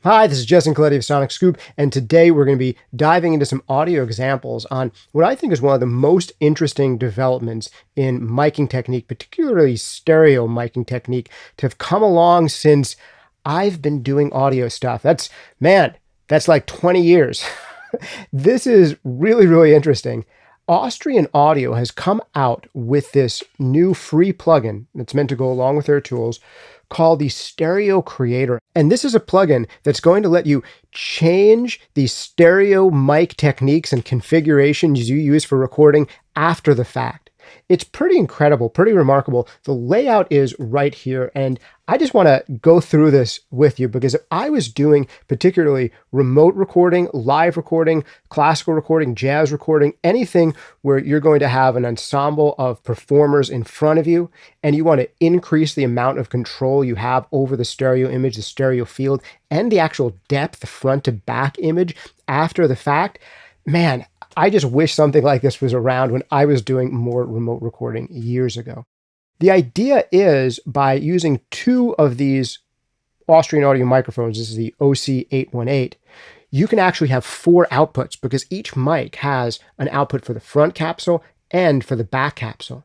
Hi, this is Justin Coletti of SonicScoop, and today we're going to be diving into some audio examples on what I think is one of the most interesting developments in miking technique, particularly stereo miking technique, to have come along since I've been doing audio stuff. That's like 20 years. This is really, really interesting. Austrian Audio has come out with this new free plugin that's meant to go along with their tools called the StereoCreator. And this is a plugin that's going to let you change the stereo mic techniques and configurations you use for recording after the fact. It's pretty incredible, pretty remarkable. The layout is right here, and I just want to go through this with you because if I was doing particularly remote recording, live recording, classical recording, jazz recording, anything where you're going to have an ensemble of performers in front of you and you want to increase the amount of control you have over the stereo image, the stereo field, and the actual depth, the front to back image after the fact, man, I just wish something like this was around when I was doing more remote recording years ago. The idea is by using two of these Austrian Audio microphones, this is the OC-818, you can actually have four outputs because each mic has an output for the front capsule and for the back capsule.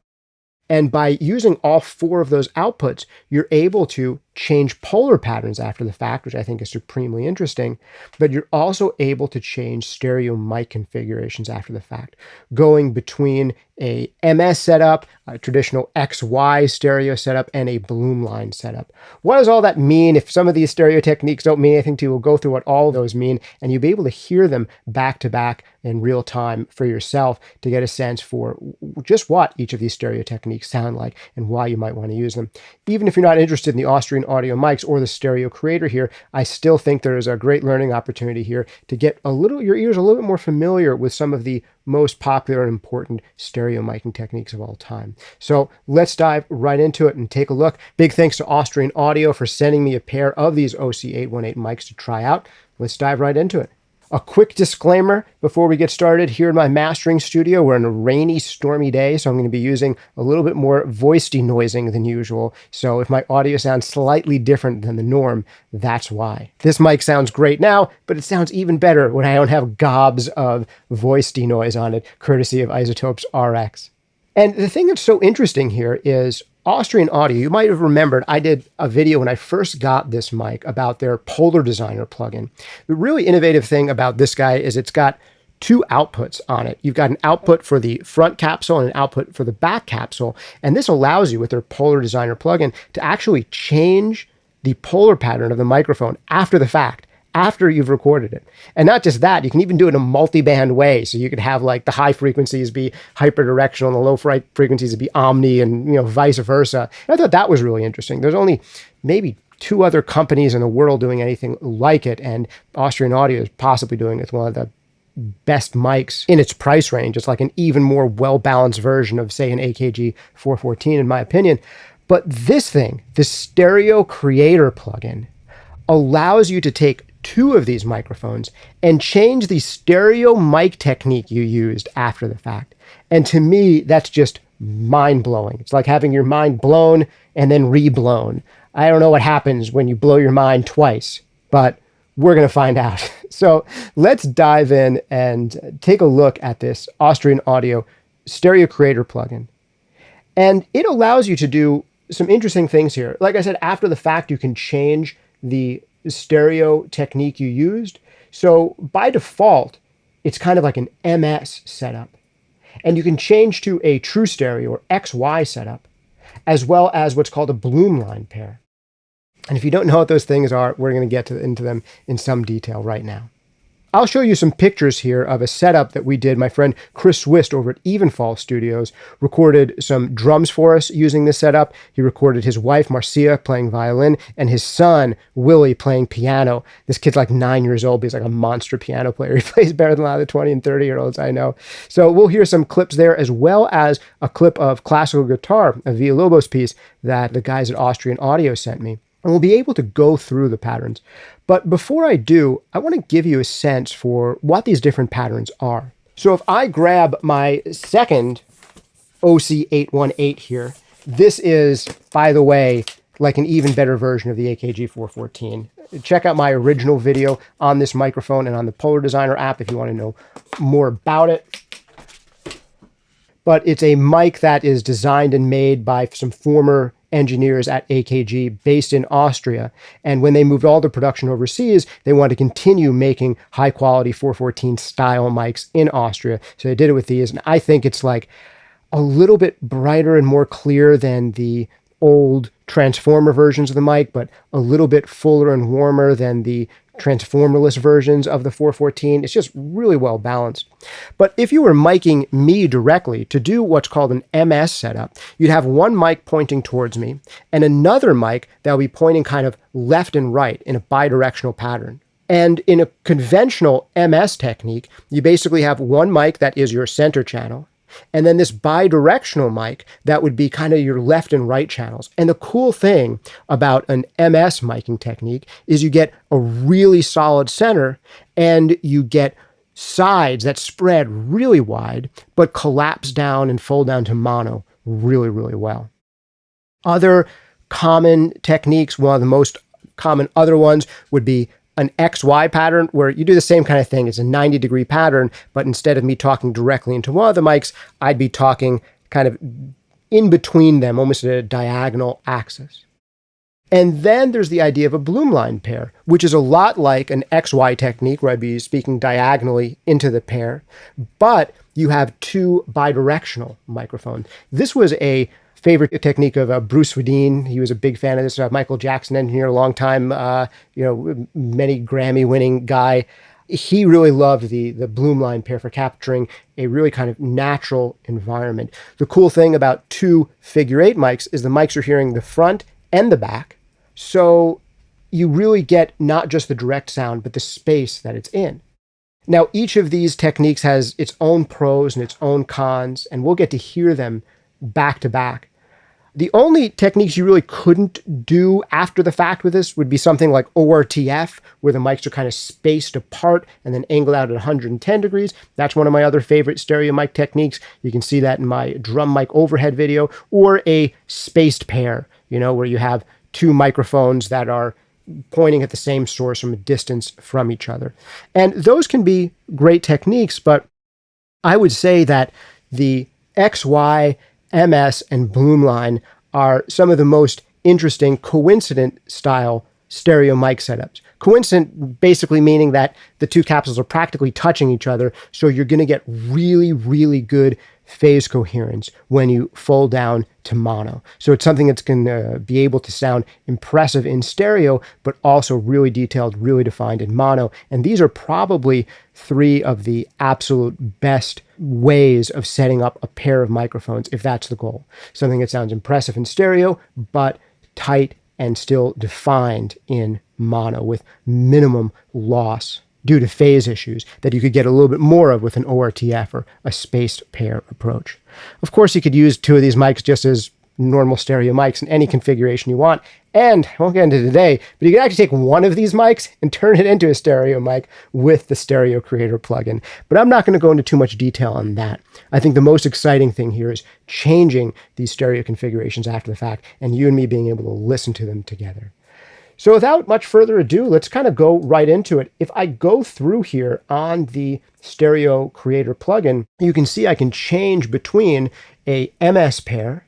And by using all four of those outputs, you're able to change polar patterns after the fact, which I think is supremely interesting, but you're also able to change stereo mic configurations after the fact, going between a MS setup, a traditional XY stereo setup, and a Blumlein setup. What does all that mean? If some of these stereo techniques don't mean anything to you, we'll go through what all of those mean, and you'll be able to hear them back to back in real time for yourself to get a sense for just what each of these stereo techniques sound like and why you might want to use them. Even if you're not interested in the Austrian Audio mics or the StereoCreator here, I still think there is a great learning opportunity here to get your ears a little bit more familiar with some of the most popular and important stereo miking techniques of all time. So let's dive right into it and take a look. Big thanks to Austrian Audio for sending me a pair of these OC-818 mics to try out. Let's dive right into it. A quick disclaimer before we get started. Here in my mastering studio, we're on a rainy, stormy day, so I'm going to be using a little bit more voice denoising than usual. So if my audio sounds slightly different than the norm, that's why. This mic sounds great now, but it sounds even better when I don't have gobs of voice denoise on it, courtesy of Isotopes RX. And the thing that's so interesting here is Austrian Audio, you might have remembered I did a video when I first got this mic about their Polar Designer plugin. The really innovative thing about this guy is it's got two outputs on it. You've got an output for the front capsule and an output for the back capsule. And this allows you with their Polar Designer plugin to actually change the polar pattern of the microphone after the fact, after you've recorded it. And not just that, you can even do it in a multi-band way. So you could have like the high frequencies be hyperdirectional and the low frequencies be omni and vice versa. And I thought that was really interesting. There's only maybe two other companies in the world doing anything like it. And Austrian Audio is possibly doing it with one of the best mics in its price range. It's like an even more well-balanced version of, say, an AKG 414, in my opinion. But this thing, the StereoCreator plugin, allows you to take two of these microphones and change the stereo mic technique you used after the fact. And to me, that's just mind-blowing. It's like having your mind blown and then re-blown. I don't know what happens when you blow your mind twice, but we're going to find out. So let's dive in and take a look at this Austrian Audio StereoCreator plugin. And it allows you to do some interesting things here. Like I said, after the fact, you can change the stereo technique you used. So by default, it's kind of like an MS setup. And you can change to a true stereo or XY setup, as well as what's called a Blumlein pair. And if you don't know what those things are, we're going to get into them in some detail right now. I'll show you some pictures here of a setup that we did. My friend Willy Swist over at Evenfall Studios recorded some drums for us using this setup. He recorded his wife, Marcia, playing violin, and his son, Willy, playing piano. This kid's like 9 years old, but he's like a monster piano player. He plays better than a lot of the 20 and 30-year-olds I know. So we'll hear some clips there, as well as a clip of classical guitar, a Villalobos piece that the guys at Austrian Audio sent me. And we'll be able to go through the patterns. But before I do, I want to give you a sense for what these different patterns are. So if I grab my second OC-818 here, this is, by the way, like an even better version of the AKG 414. Check out my original video on this microphone and on the Polar Designer app if you want to know more about it. But it's a mic that is designed and made by some former engineers at AKG based in Austria. And when they moved all the production overseas, they wanted to continue making high quality 414 style mics in Austria. So they did it with these. And I think it's like a little bit brighter and more clear than the old transformer versions of the mic, but a little bit fuller and warmer than the transformerless versions of the 414. It's just really well balanced. But if you were miking me directly to do what's called an MS setup, you'd have one mic pointing towards me and another mic that will be pointing kind of left and right in a bidirectional pattern. And in a conventional MS technique, you basically have one mic that is your center channel, and then this bidirectional mic that would be kind of your left and right channels. And the cool thing about an MS miking technique is you get a really solid center and you get sides that spread really wide, but collapse down and fold down to mono really, really well. Other common techniques, one of the most common other ones would be an XY pattern, where you do the same kind of thing. It's a 90-degree pattern, but instead of me talking directly into one of the mics, I'd be talking kind of in between them, almost at a diagonal axis. And then there's the idea of a Blumlein pair, which is a lot like an XY technique, where I'd be speaking diagonally into the pair, but you have two bidirectional microphones. This was a favorite technique of Bruce Swedien. He was a big fan of this. Michael Jackson engineer, a long time, many Grammy-winning guy. He really loved the Blumlein pair for capturing a really kind of natural environment. The cool thing about two figure-8 mics is the mics are hearing the front and the back, so you really get not just the direct sound, but the space that it's in. Now, each of these techniques has its own pros and its own cons, and we'll get to hear them back to back. The only techniques you really couldn't do after the fact with this would be something like ORTF, where the mics are kind of spaced apart and then angled out at 110 degrees. That's one of my other favorite stereo mic techniques. You can see that in my drum mic overhead video. Or a spaced pair, where you have two microphones that are pointing at the same source from a distance from each other. And those can be great techniques, but I would say that the XY, MS, and Blumlein are some of the most interesting coincident style stereo mic setups. Coincident basically meaning that the two capsules are practically touching each other, so you're going to get really, really good phase coherence when you fold down to mono. So it's something that's going to be able to sound impressive in stereo, but also really detailed, really defined in mono. And these are probably three of the absolute best ways of setting up a pair of microphones, if that's the goal. Something that sounds impressive in stereo, but tight and still defined in mono with minimum loss due to phase issues that you could get a little bit more of with an ORTF or a spaced pair approach. Of course, you could use two of these mics just as normal stereo mics in any configuration you want. And I won't get into today, but you can actually take one of these mics and turn it into a stereo mic with the StereoCreator plugin. But I'm not going to go into too much detail on that. I think the most exciting thing here is changing these stereo configurations after the fact and you and me being able to listen to them together. So without much further ado, let's kind of go right into it. If I go through here on the StereoCreator plugin, you can see I can change between a MS pair,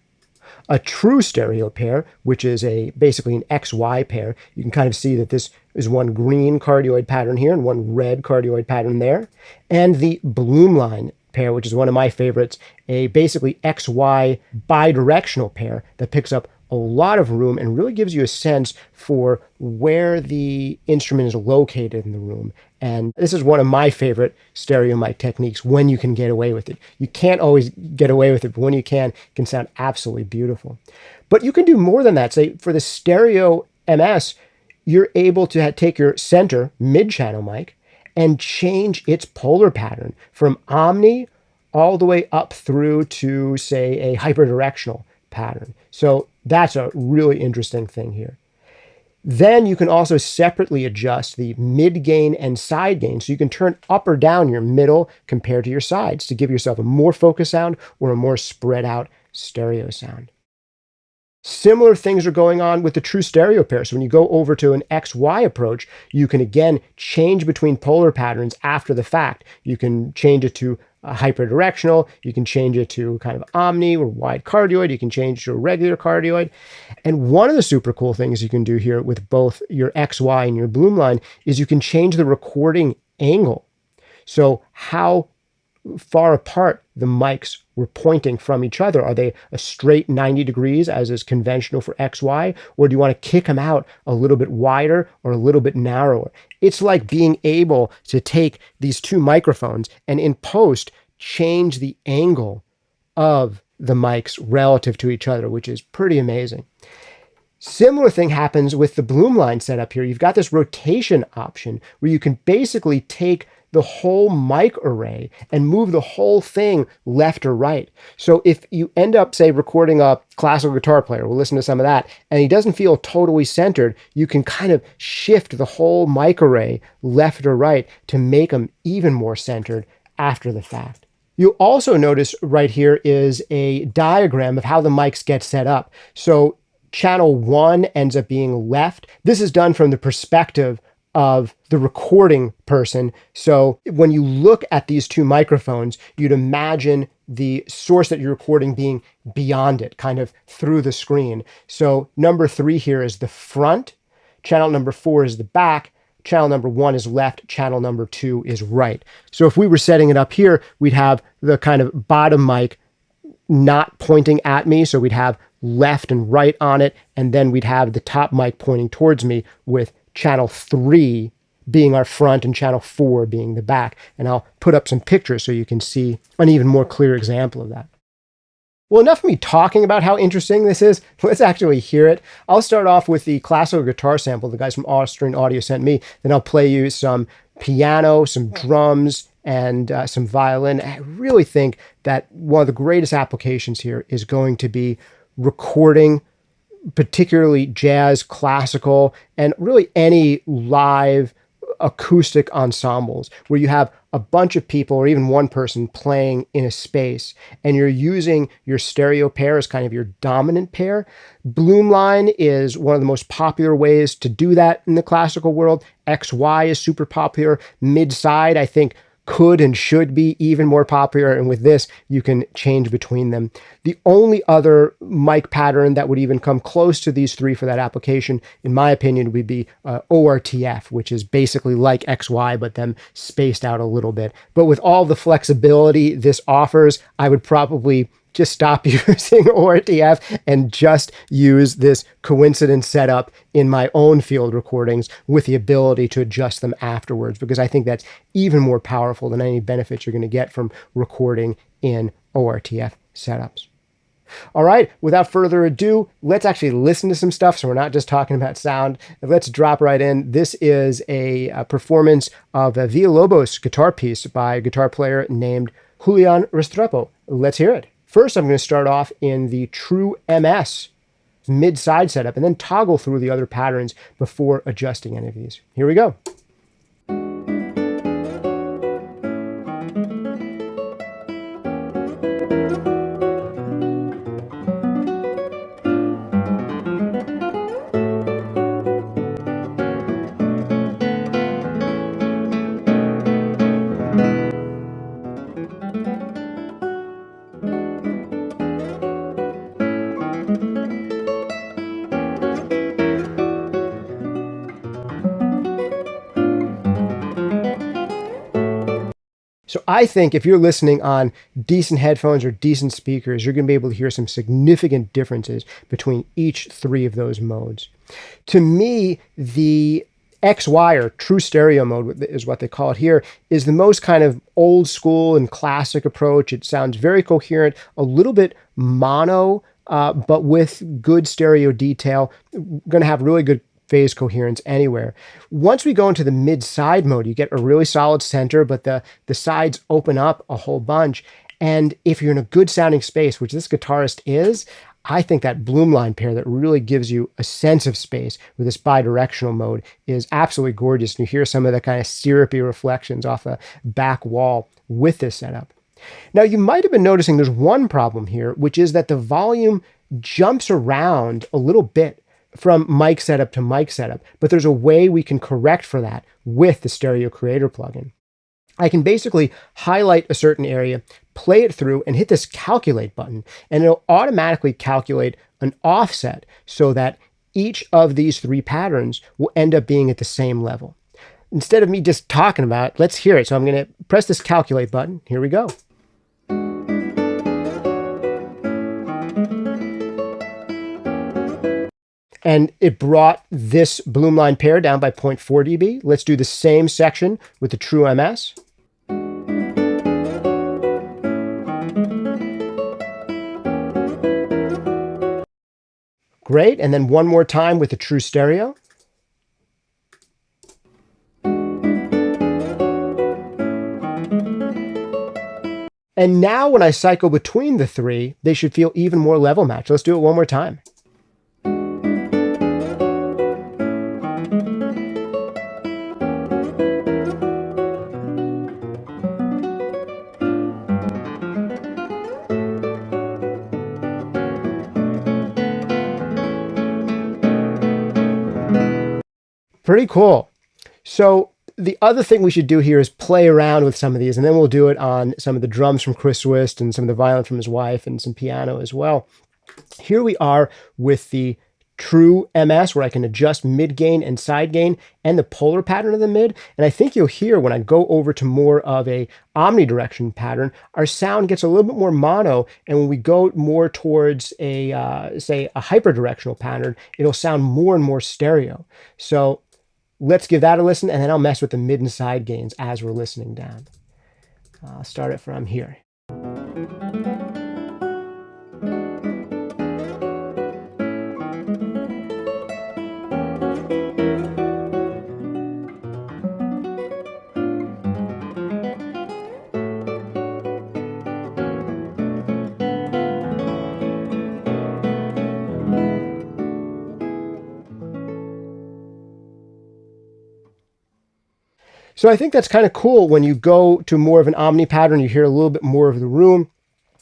a true stereo pair, which is basically an XY pair. You can kind of see that this is one green cardioid pattern here and one red cardioid pattern there. And the Blumlein pair, which is one of my favorites, a basically XY bidirectional pair that picks up a lot of room and really gives you a sense for where the instrument is located in the room. And this is one of my favorite stereo mic techniques when you can get away with it. You can't always get away with it, but when you can, it can sound absolutely beautiful. But you can do more than that. Say for the stereo MS, you're able to take your center mid-channel mic and change its polar pattern from omni all the way up through to, say, a hyperdirectional pattern. So that's a really interesting thing here. Then you can also separately adjust the mid gain and side gain. So you can turn up or down your middle compared to your sides to give yourself a more focused sound or a more spread out stereo sound. Similar things are going on with the true stereo pair. So when you go over to an XY approach, you can again change between polar patterns after the fact. You can change it to hyperdirectional. You can change it to kind of omni or wide cardioid. You can change it to a regular cardioid. And one of the super cool things you can do here with both your XY and your Blumlein is you can change the recording angle. So how far apart the mics were pointing from each other. Are they a straight 90 degrees as is conventional for XY? Or do you want to kick them out a little bit wider or a little bit narrower? It's like being able to take these two microphones and in post change the angle of the mics relative to each other, which is pretty amazing. Similar thing happens with the Blumlein setup here. You've got this rotation option where you can basically take the whole mic array and move the whole thing left or right. So if you end up, say, recording a classical guitar player, we'll listen to some of that, and he doesn't feel totally centered, you can kind of shift the whole mic array left or right to make him even more centered after the fact. You'll also notice right here is a diagram of how the mics get set up. So channel 1 ends up being left. This is done from the perspective of the recording person. So when you look at these two microphones, you'd imagine the source that you're recording being beyond it, kind of through the screen. So number 3 here is the front, channel number 4 is the back, channel number 1 is left, channel number 2 is right. So if we were setting it up here, we'd have the kind of bottom mic not pointing at me. So we'd have left and right on it. And then we'd have the top mic pointing towards me with channel 3 being our front and channel 4 being the back. And I'll put up some pictures so you can see an even more clear example of that. Well, enough of me talking about how interesting this is. Let's actually hear it. I'll start off with the classical guitar sample the guys from Austrian Audio sent me. Then I'll play you some piano, some drums, and some violin. I really think that one of the greatest applications here is going to be recording particularly jazz, classical, and really any live acoustic ensembles where you have a bunch of people or even one person playing in a space and you're using your stereo pair as kind of your dominant pair. Blumlein is one of the most popular ways to do that in the classical world. XY is super popular. Mid-side, I think, could and should be even more popular. And with this, you can change between them. The only other mic pattern that would even come close to these three for that application, in my opinion, would be ORTF, which is basically like XY, but then spaced out a little bit. But with all the flexibility this offers, I would probably just stop using ORTF and just use this coincident setup in my own field recordings with the ability to adjust them afterwards, because I think that's even more powerful than any benefits you're going to get from recording in ORTF setups. All right, without further ado, let's actually listen to some stuff so we're not just talking about sound. Let's drop right in. This is a performance of a Villalobos guitar piece by a guitar player named Julian Restrepo. Let's hear it. First, I'm going to start off in the true MS mid-side setup and then toggle through the other patterns before adjusting any of these. Here we go. So I think if you're listening on decent headphones or decent speakers, you're going to be able to hear some significant differences between each three of those modes. To me, the XY, or true stereo mode is what they call it here, is the most kind of old school and classic approach. It sounds very coherent, a little bit mono, but with good stereo detail. Going to have really good phase coherence anywhere. Once we go into the mid-side mode, you get a really solid center, but the sides open up a whole bunch. And if you're in a good sounding space, which this guitarist is, I think that Blumlein pair that really gives you a sense of space with this bidirectional mode is absolutely gorgeous. And you hear some of the kind of syrupy reflections off the back wall with this setup. Now, you might have been noticing there's one problem here, which is that the volume jumps around a little bit from mic setup to mic setup, but there's a way we can correct for that with the StereoCreator plugin. I can basically highlight a certain area, play it through, and hit this calculate button, and it'll automatically calculate an offset so that each of these three patterns will end up being at the same level. Instead of me just talking about it, let's hear it. So I'm going to press this calculate button. Here we go. And it brought this Blumlein pair down by 0.4 dB. Let's do the same section with the true MS. Great. And then one more time with the true stereo. And now when I cycle between the three, they should feel even more level matched. Let's do it one more time. Pretty cool. So the other thing we should do here is play around with some of these, and then we'll do it on some of the drums from Chris Swist and some of the violin from his wife and some piano as well. Here we are with the true MS, where I can adjust mid gain and side gain and the polar pattern of the mid. And I think you'll hear when I go over to more of a omnidirection pattern, our sound gets a little bit more mono. And when we go more towards a, say, a hyperdirectional pattern, it'll sound more and more stereo. So let's give that a listen, and then I'll mess with the mid and side gains as we're listening down. I'll start it from here. So I think that's kind of cool. When you go to more of an omni pattern, you hear a little bit more of the room.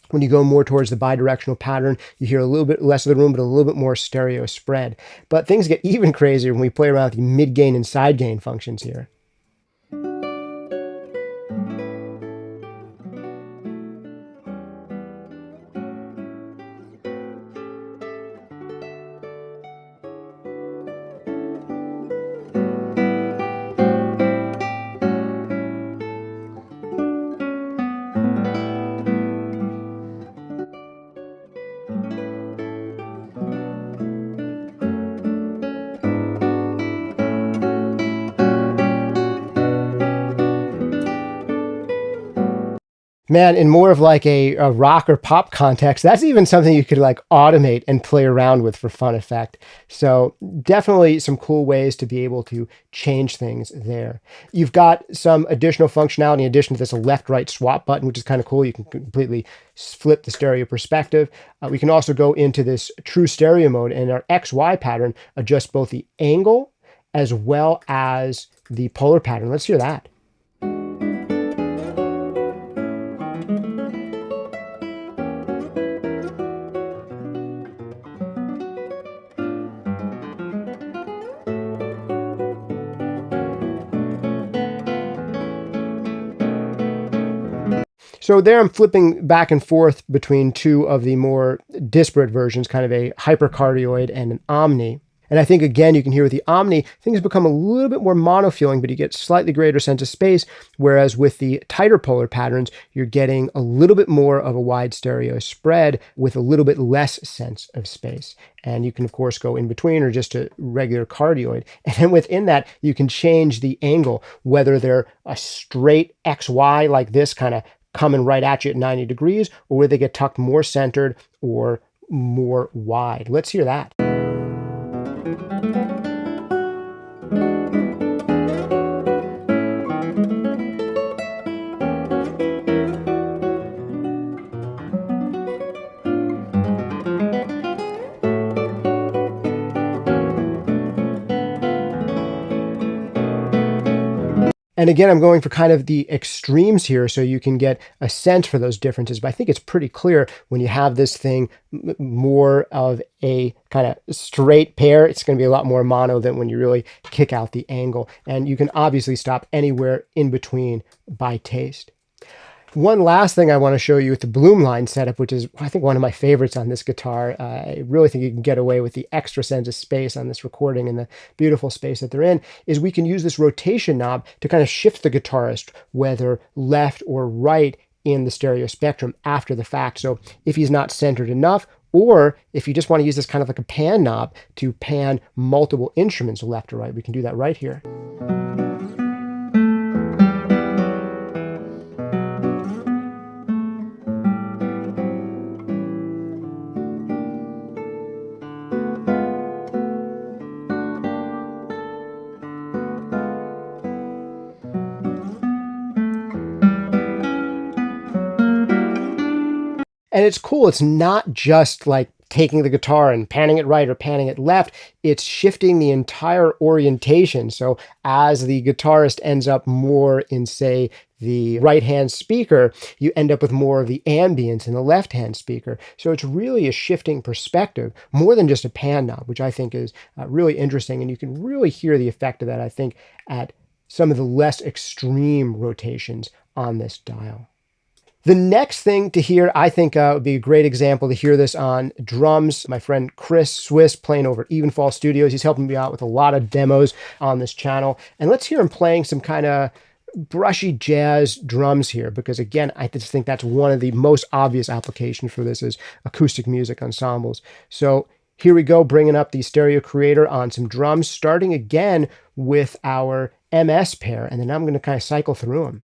When you go more towards the bidirectional pattern, you hear a little bit less of the room, but a little bit more stereo spread. But things get even crazier when we play around with the mid gain and side gain functions here. Man, in more of like a rock or pop context, that's even something you could like automate and play around with for fun effect. So definitely some cool ways to be able to change things there. You've got some additional functionality in addition to this left-right swap button, which is kind of cool. You can completely flip the stereo perspective. We can also go into this true stereo mode, and our XY pattern adjust both the angle as well as the polar pattern. Let's hear that. So there I'm flipping back and forth between two of the more disparate versions, kind of a hypercardioid and an omni. And I think, again, you can hear with the omni, things become a little bit more mono feeling, but you get slightly greater sense of space. Whereas with the tighter polar patterns, you're getting a little bit more of a wide stereo spread with a little bit less sense of space. And you can, of course, go in between or just a regular cardioid. And then within that, you can change the angle, whether they're a straight XY like this, kind of coming right at you at 90 degrees, or where they get tucked more centered or more wide. Let's hear that. And again, I'm going for kind of the extremes here so you can get a sense for those differences. But I think it's pretty clear when you have this thing more of a kind of straight pair, it's going to be a lot more mono than when you really kick out the angle. And you can obviously stop anywhere in between by taste. One last thing I want to show you with the Blumlein setup, which is, I think, one of my favorites on this guitar. I really think you can get away with the extra sense of space on this recording and the beautiful space that they're in, is we can use this rotation knob to kind of shift the guitarist, whether left or right in the stereo spectrum after the fact. So if he's not centered enough, or if you just want to use this kind of like a pan knob to pan multiple instruments left or right, we can do that right here. And it's cool. It's not just like taking the guitar and panning it right or panning it left. It's shifting the entire orientation. So as the guitarist ends up more in, say, the right-hand speaker, you end up with more of the ambience in the left-hand speaker. So it's really a shifting perspective, more than just a pan knob, which I think is really interesting. And you can really hear the effect of that, I think, at some of the less extreme rotations on this dial. The next thing to hear, I think would be a great example to hear this on drums. My friend Willy Swist playing over at Evenfall Studios. He's helping me out with a lot of demos on this channel. And let's hear him playing some kind of brushy jazz drums here, because again, I just think that's one of the most obvious applications for this is acoustic music ensembles. So here we go, bringing up the StereoCreator on some drums, starting again with our MS pair, and then I'm going to kind of cycle through them.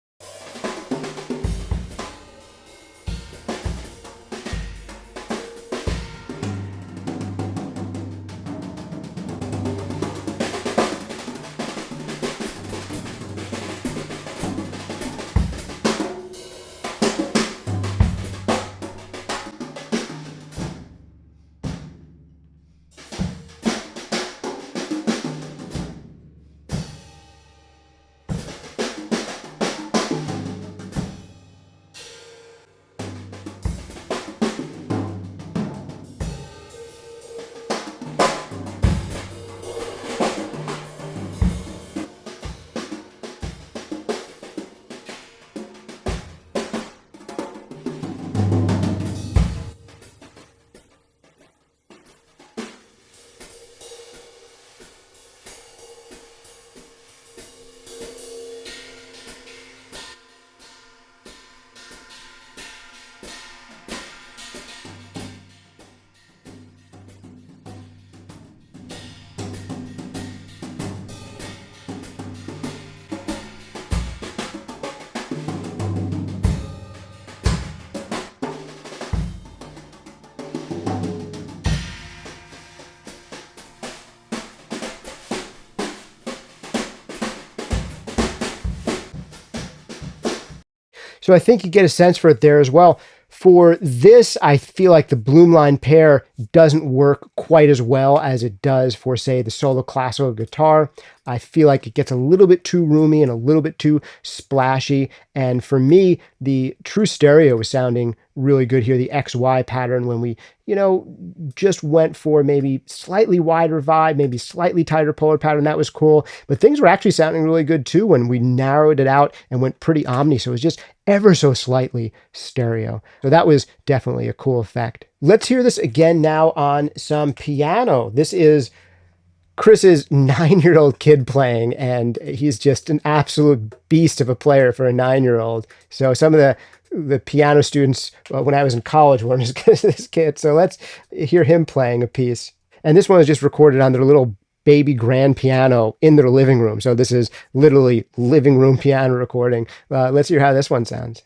So I think you get a sense for it there as well. For this, I feel like the Blumlein pair doesn't work quite as well as it does for, say, the solo classical guitar. I feel like it gets a little bit too roomy and a little bit too splashy. And for me, the true stereo was sounding really good here, the XY pattern, when we, just went for maybe slightly wider vibe, maybe slightly tighter polar pattern. That was cool. But things were actually sounding really good too when we narrowed it out and went pretty omni. So it was just ever so slightly stereo. So that was definitely a cool effect. Let's hear this again now on some piano. This is Chris's 9-year-old kid playing, and he's just an absolute beast of a player for a 9-year-old. So some of the piano students when I was in college weren't as good as this kid. So let's hear him playing a piece. And this one was just recorded on their little baby grand piano in their living room. So this is literally living room piano recording. Let's hear how this one sounds.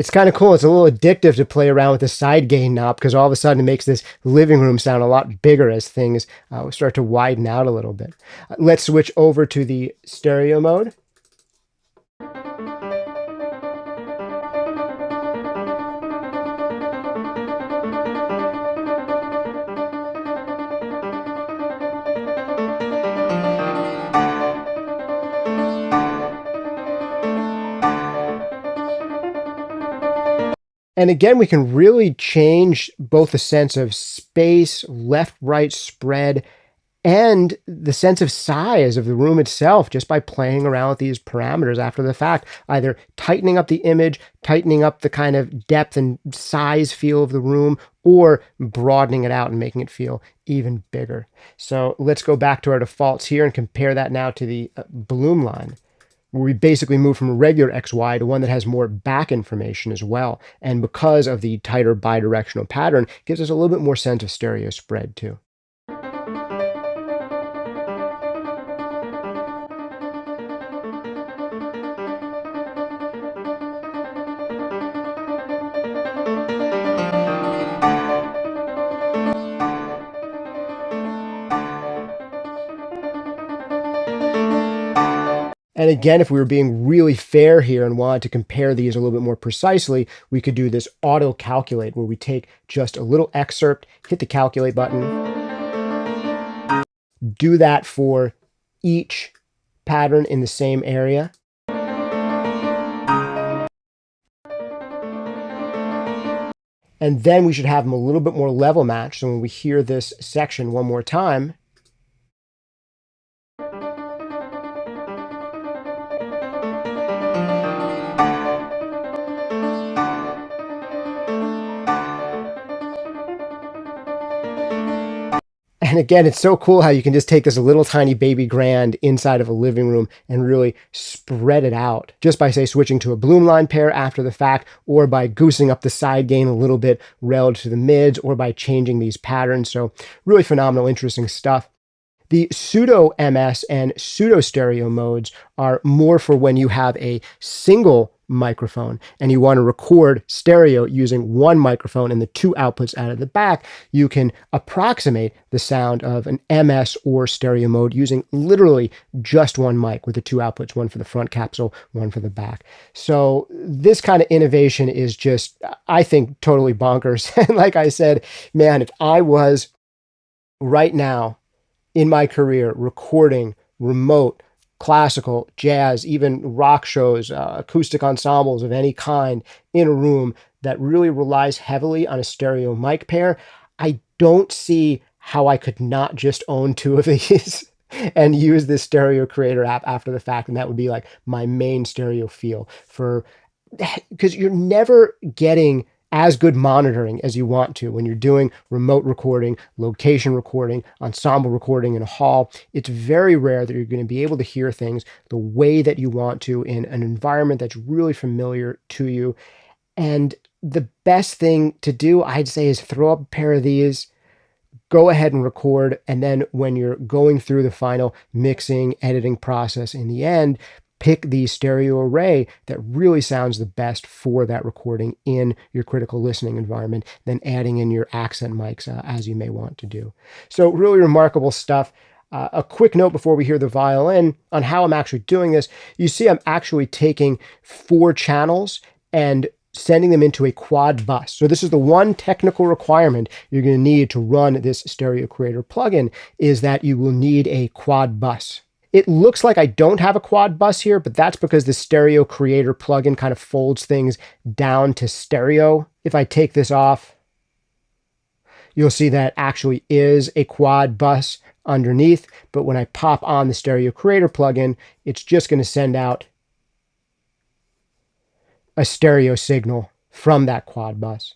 It's kind of cool. It's a little addictive to play around with the side gain knob because all of a sudden it makes this living room sound a lot bigger as things start to widen out a little bit. Let's switch over to the stereo mode. And again, we can really change both the sense of space, left-right spread, and the sense of size of the room itself just by playing around with these parameters after the fact, either tightening up the image, tightening up the kind of depth and size feel of the room, or broadening it out and making it feel even bigger. So let's go back to our defaults here and compare that now to the Blumlein, where we basically move from a regular XY to one that has more back information as well. And because of the tighter bidirectional pattern, it gives us a little bit more sense of stereo spread too. And again, if we were being really fair here and wanted to compare these a little bit more precisely, we could do this auto calculate where we take just a little excerpt, hit the calculate button, do that for each pattern in the same area. And then we should have them a little bit more level matched. So when we hear this section one more time, and again, it's so cool how you can just take this little tiny baby grand inside of a living room and really spread it out just by, say, switching to a Blumlein pair after the fact, or by goosing up the side gain a little bit relative to the mids, or by changing these patterns. So really phenomenal, interesting stuff. The pseudo MS and pseudo stereo modes are more for when you have a single microphone and you want to record stereo using one microphone and the two outputs out of the back. You can approximate the sound of an MS or stereo mode using literally just one mic with the two outputs, one for the front capsule, one for the back. So this kind of innovation is just, I think, totally bonkers. And like I said, man, if I was right now in my career recording remote classical, jazz, even rock shows, acoustic ensembles of any kind in a room that really relies heavily on a stereo mic pair, I don't see how I could not just own two of these and use this StereoCreator app after the fact. And that would be like my main stereo feel for, because you're never getting as good monitoring as you want to when you're doing remote recording, location recording, ensemble recording in a hall. It's very rare that you're going to be able to hear things the way that you want to in an environment that's really familiar to you. And the best thing to do, I'd say, is throw up a pair of these, go ahead and record. And then when you're going through the final mixing, editing process in the end, pick the stereo array that really sounds the best for that recording in your critical listening environment, then adding in your accent mics as you may want to do. So really remarkable stuff. A quick note before we hear the violin on how I'm actually doing this. You see I'm actually taking 4 channels and sending them into a quad bus. So this is the one technical requirement you're going to need to run this StereoCreator plugin, is that you will need a quad bus. It looks like I don't have a quad bus here, but that's because the StereoCreator plugin kind of folds things down to stereo. If I take this off, you'll see that actually is a quad bus underneath. But when I pop on the StereoCreator plugin, it's just going to send out a stereo signal from that quad bus.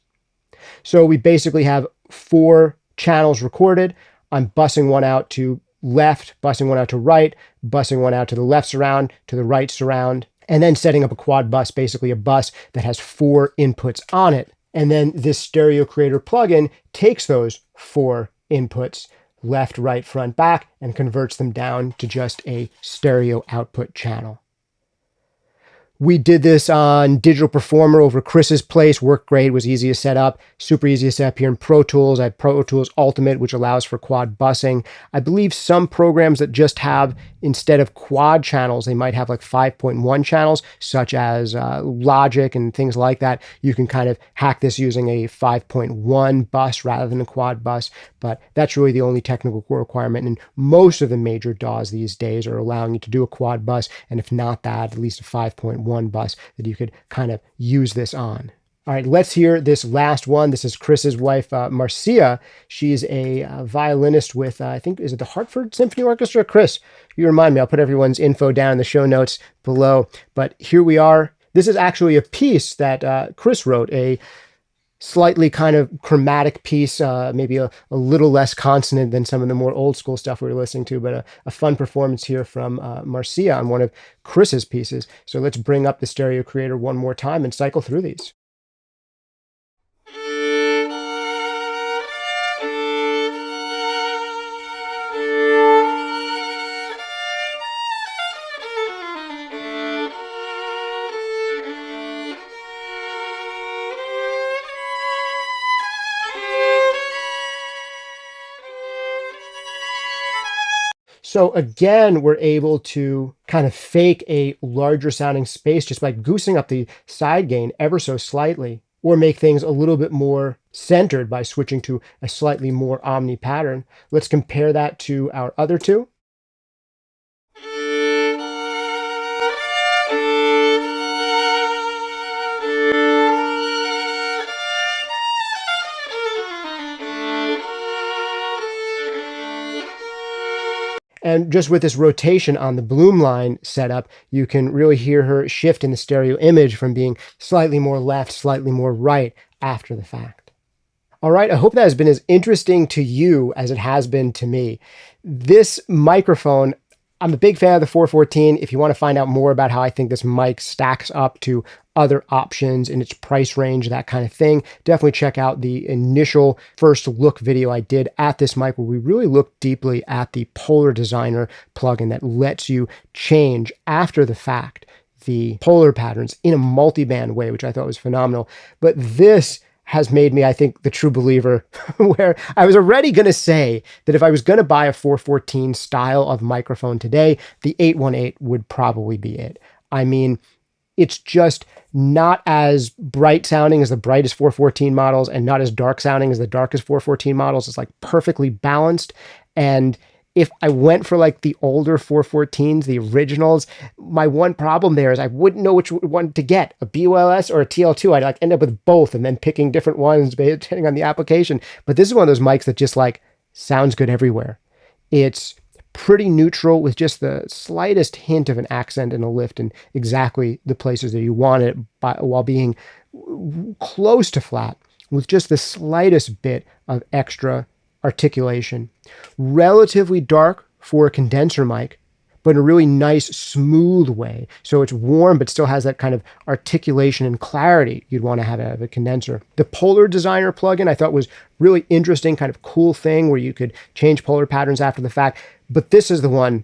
So we basically have 4 channels recorded. I'm bussing one out to left, bussing one out to right, bussing one out to the left surround, to the right surround, and then setting up a quad bus, basically a bus that has 4 inputs on it. And then this StereoCreator plugin takes those 4 inputs, left, right, front, back, and converts them down to just a stereo output channel. We did this on Digital Performer over Chris's place. Worked great, was easy to set up, super easy to set up here in Pro Tools. I have Pro Tools Ultimate, which allows for quad busing. I believe some programs that just have, instead of quad channels, they might have like 5.1 channels, such as Logic and things like that. You can kind of hack this using a 5.1 bus rather than a quad bus, but that's really the only technical requirement. And most of the major DAWs these days are allowing you to do a quad bus, and if not that, at least a 5.1 bus that you could kind of use this on. All right, let's hear this last one. This is Chris's wife, Marcia. She's a violinist with, I think, is it the Hartford Symphony Orchestra? Chris, you remind me. I'll put everyone's info down in the show notes below. But here we are. This is actually a piece that Chris wrote, a slightly kind of chromatic piece, maybe a little less consonant than some of the more old school stuff we were listening to, but a fun performance here from Marcia on one of Chris's pieces. So let's bring up the StereoCreator one more time and cycle through these. So again, we're able to kind of fake a larger sounding space just by goosing up the side gain ever so slightly, or make things a little bit more centered by switching to a slightly more omni pattern. Let's compare that to our other two. And just with this rotation on the Blumlein setup, you can really hear her shift in the stereo image from being slightly more left, slightly more right after the fact. All right, I hope that has been as interesting to you as it has been to me. This microphone, I'm a big fan of the 414. If you want to find out more about how I think this mic stacks up to other options in its price range, that kind of thing, definitely check out the initial first look video I did at this mic, where we really looked deeply at the Polar Designer plugin that lets you change after the fact the polar patterns in a multi-band way, which I thought was phenomenal. But this has made me, I think, the true believer, where I was already going to say that if I was going to buy a 414 style of microphone today, the 818 would probably be it. I mean, it's just not as bright sounding as the brightest 414 models and not as dark sounding as the darkest 414 models. It's like perfectly balanced. And if I went for like the older 414s, the originals, my one problem there is I wouldn't know which one to get, a BOLS or a TL2. I'd like end up with both and then picking different ones depending on the application. But this is one of those mics that just like sounds good everywhere. It's pretty neutral with just the slightest hint of an accent and a lift in exactly the places that you want it, while being close to flat with just the slightest bit of extra articulation. Relatively dark for a condenser mic, but in a really nice, smooth way. So it's warm, but still has that kind of articulation and clarity you'd want to have out of a condenser. The Polar Designer plugin I thought was really interesting, kind of cool thing where you could change polar patterns after the fact. But this is the one,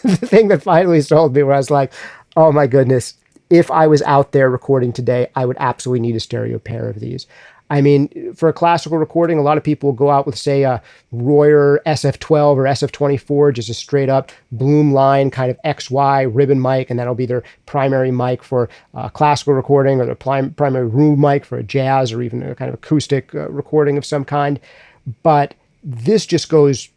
the thing that finally sold me, where I was like, oh my goodness, if I was out there recording today, I would absolutely need a stereo pair of these. I mean, for a classical recording, a lot of people will go out with, say, a Royer SF12 or SF24, just a straight up Blumlein kind of XY ribbon mic, and that'll be their primary mic for classical recording, or their primary room mic for a jazz or even a kind of acoustic recording of some kind. But this just goes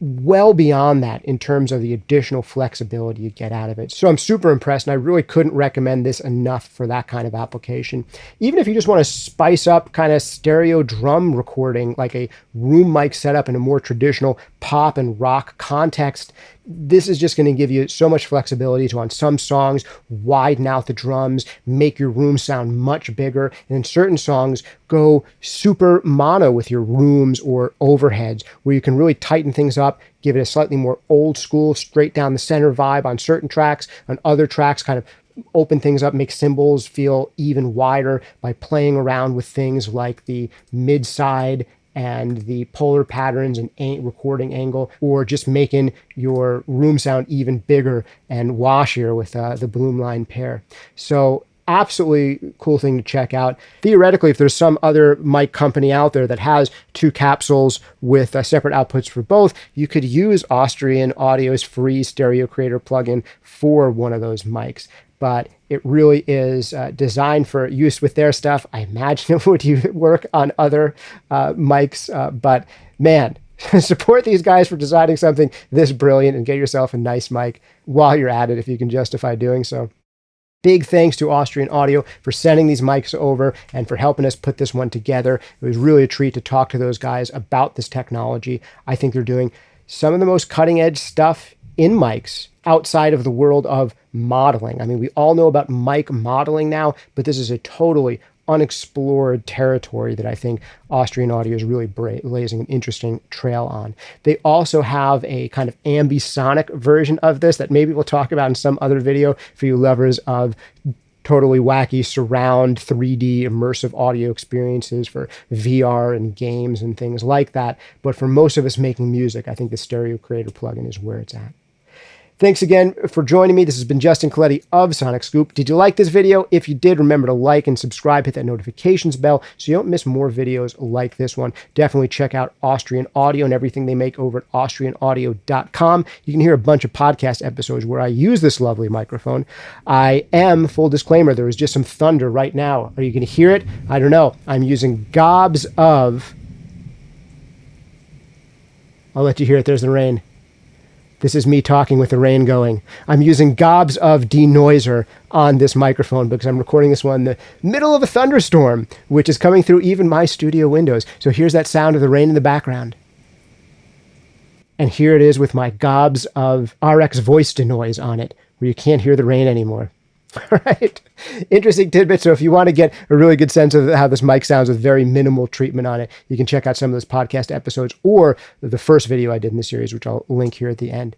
well beyond that in terms of the additional flexibility you get out of it. So I'm super impressed, and I really couldn't recommend this enough for that kind of application. Even if you just want to spice up kind of stereo drum recording, like a room mic setup in a more traditional pop and rock context, this is just going to give you so much flexibility to, on some songs, widen out the drums, make your room sound much bigger, and in certain songs, go super mono with your rooms or overheads, where you can really tighten things up, give it a slightly more old school, straight down the center vibe on certain tracks. On other tracks, kind of open things up, make cymbals feel even wider by playing around with things like the mid-side and the polar patterns and recording angle, or just making your room sound even bigger and washier with the Blumlein pair. So absolutely cool thing to check out. Theoretically, if there's some other mic company out there that has two capsules with separate outputs for both, you could use Austrian Audio's free StereoCreator plugin for one of those mics. But it really is designed for use with their stuff. I imagine it would work on other mics, but man, support these guys for designing something this brilliant and get yourself a nice mic while you're at it if you can justify doing so. Big thanks to Austrian Audio for sending these mics over and for helping us put this one together. It was really a treat to talk to those guys about this technology. I think they're doing some of the most cutting edge stuff in mics outside of the world of modeling. I mean, we all know about mic modeling now, but this is a totally unexplored territory that I think Austrian Audio is really blazing an interesting trail on. They also have a kind of ambisonic version of this that maybe we'll talk about in some other video for you lovers of totally wacky surround 3D immersive audio experiences for VR and games and things like that. But for most of us making music, I think the StereoCreator plugin is where it's at. Thanks again for joining me. This has been Justin Coletti of SonicScoop. Did you like this video? If you did, remember to like and subscribe, hit that notifications bell so you don't miss more videos like this one. Definitely check out Austrian Audio and everything they make over at austrianaudio.com. You can hear a bunch of podcast episodes where I use this lovely microphone. I am, full disclaimer, there is just some thunder right now. Are you going to hear it? I don't know. I'm using gobs of... I'll let you hear it. There's the rain. This is me talking with the rain going. I'm using gobs of denoiser on this microphone because I'm recording this one in the middle of a thunderstorm, which is coming through even my studio windows. So here's that sound of the rain in the background. And here it is with my gobs of RX voice denoise on it, where you can't hear the rain anymore. All right. Interesting tidbit. So if you want to get a really good sense of how this mic sounds with very minimal treatment on it, you can check out some of those podcast episodes or the first video I did in the series, which I'll link here at the end.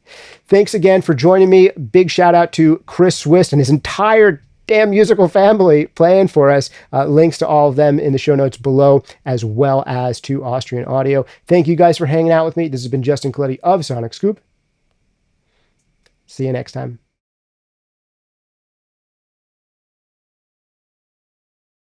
Thanks again for joining me. Big shout out to Chris Swist and his entire damn musical family playing for us. Links to all of them in the show notes below, as well as to Austrian Audio. Thank you guys for hanging out with me. This has been Justin Coletti of SonicScoop. See you next time.